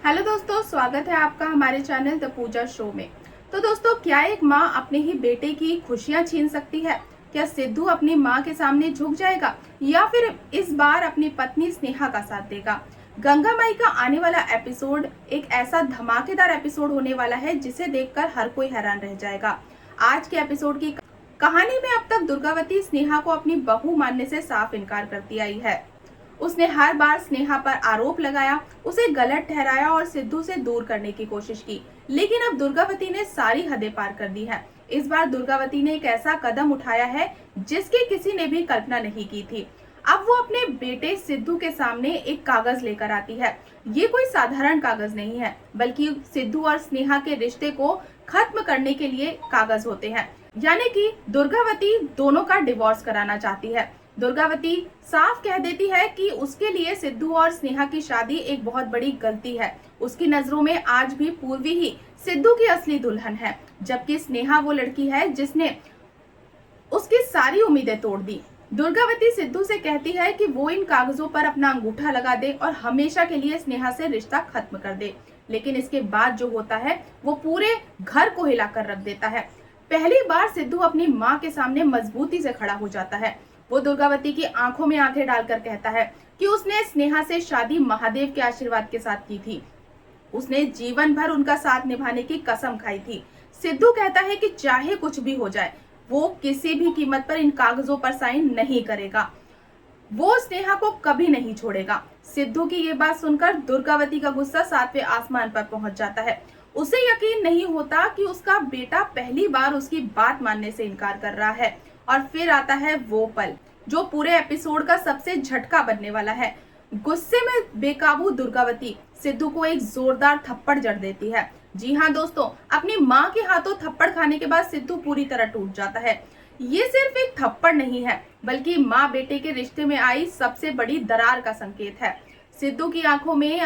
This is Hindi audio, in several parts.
हेलो दोस्तों, स्वागत है आपका हमारे चैनल द पूजा शो में। तो दोस्तों, क्या एक माँ अपने ही बेटे की खुशियां छीन सकती है? क्या सिद्धू अपनी माँ के सामने झुक जाएगा या फिर इस बार अपनी पत्नी स्नेहा का साथ देगा? गंगा माई का आने वाला एपिसोड एक ऐसा धमाकेदार एपिसोड होने वाला है जिसे देखकर हर कोई हैरान रह जाएगा। आज के एपिसोड की कहानी में अब तक दुर्गावती स्नेहा को अपनी बहू मानने से साफ इनकार करती आई है। उसने हर बार स्नेहा पर आरोप लगाया, उसे गलत ठहराया और सिद्धू से दूर करने की कोशिश की। लेकिन अब दुर्गावती ने सारी हदें पार कर दी है। इस बार दुर्गावती ने एक ऐसा कदम उठाया है जिसकी किसी ने भी कल्पना नहीं की थी। अब वो अपने बेटे सिद्धू के सामने एक कागज लेकर आती है। ये कोई साधारण कागज नहीं है, बल्कि सिद्धू और स्नेहा के रिश्ते को खत्म करने के लिए कागज होते हैं। यानी कि दुर्गावती दोनों का डिवोर्स कराना चाहती है। दुर्गावती साफ कह देती है कि उसके लिए सिद्धू और स्नेहा की शादी एक बहुत बड़ी गलती है। उसकी नजरों में आज भी पूर्वी ही सिद्धू की असली दुल्हन है, जबकि स्नेहा वो लड़की है जिसने उसकी सारी उम्मीदें तोड़ दी। दुर्गावती सिद्धू से कहती है कि वो इन कागजों पर अपना अंगूठा लगा दे और हमेशा के लिए स्नेहा से रिश्ता खत्म कर दे। लेकिन इसके बाद जो होता है वो पूरे घर को हिलाकर रख देता है। पहली बार सिद्धू अपनी माँ के सामने मजबूती से खड़ा हो जाता है। वो दुर्गावती की आंखों में आंखें डालकर कहता है कि उसने स्नेहा से शादी महादेव के आशीर्वाद के साथ की थी। उसने जीवन भर उनका साथ निभाने की कसम खाई थी। सिद्धू कहता है कि चाहे कुछ भी हो जाए, वो किसी भी कीमत पर इन कागजों पर साइन नहीं करेगा। वो स्नेहा को कभी नहीं छोड़ेगा। सिद्धू की ये बात सुनकर दुर्गावती का गुस्सा 7वें आसमान पर पहुंच जाता है। उसे यकीन नहीं होता कि उसका बेटा पहली बार उसकी बात मानने से इनकार कर रहा है। और फिर आता है वो पल जो पूरे एपिसोड का सबसे झटका बनने वाला है। गुस्से में बेकाबू दुर्गावती सिद्धू को एक जोरदार थप्पड़ जड़ देती है। जी हाँ दोस्तों, अपनी माँ के हाथों थप्पड़ खाने के बाद सिद्धू पूरी तरह टूट जाता है। ये सिर्फ एक थप्पड़ नहीं है, बल्कि माँ बेटे के रिश्ते में आई सबसे बड़ी दरार का संकेत है। सिद्धू की आंखों में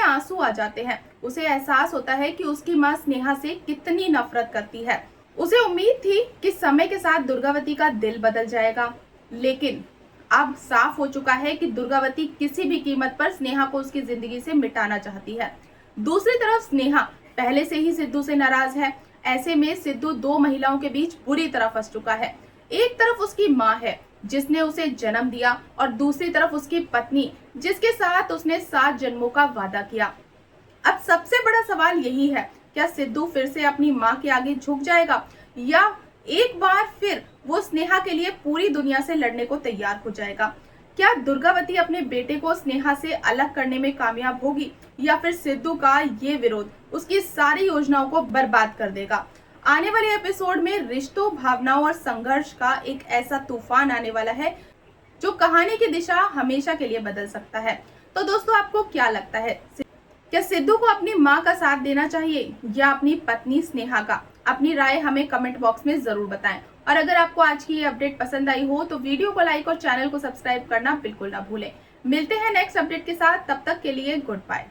आंसू आ जाते हैं। उसे एहसास होता है कि उसकी माँ स्नेहा से कितनी नफरत करती है। उसे उम्मीद थी कि समय के साथ दुर्गावती का दिल बदल जाएगा, लेकिन अब साफ हो चुका है कि दुर्गावती किसी भी कीमत पर स्नेहा को उसकी जिंदगी से मिटाना चाहती है। दूसरी तरफ स्नेहा पहले से ही सिद्धू से नाराज है। ऐसे में सिद्धू दो महिलाओं के बीच बुरी तरह फंस चुका है। एक तरफ उसकी माँ है जिसने उसे जन्म दिया, और दूसरी तरफ उसकी पत्नी जिसके साथ उसने 7 जन्मों का वादा किया। अब सबसे बड़ा सवाल यही है, क्या सिद्धू फिर से अपनी माँ के आगे झुक जाएगा या एक बार फिर वो स्नेहा के लिए पूरी दुनिया से लड़ने को तैयार हो जाएगा? क्या दुर्गावती अपने बेटे को स्नेहा से अलग करने में कामयाब होगी या फिर सिद्धू का ये विरोध उसकी सारी योजनाओं को बर्बाद कर देगा? आने वाले एपिसोड में रिश्तों, भावनाओं और संघर्ष का एक ऐसा तूफान आने वाला है जो कहानी की दिशा हमेशा के लिए बदल सकता है। तो दोस्तों, आपको क्या लगता है, क्या सिद्धू को अपनी माँ का साथ देना चाहिए या अपनी पत्नी स्नेहा का? अपनी राय हमें कमेंट बॉक्स में जरूर बताएं। और अगर आपको आज की ये अपडेट पसंद आई हो तो वीडियो को लाइक और चैनल को सब्सक्राइब करना बिल्कुल ना भूलें। मिलते हैं नेक्स्ट अपडेट के साथ, तब तक के लिए गुड बाय।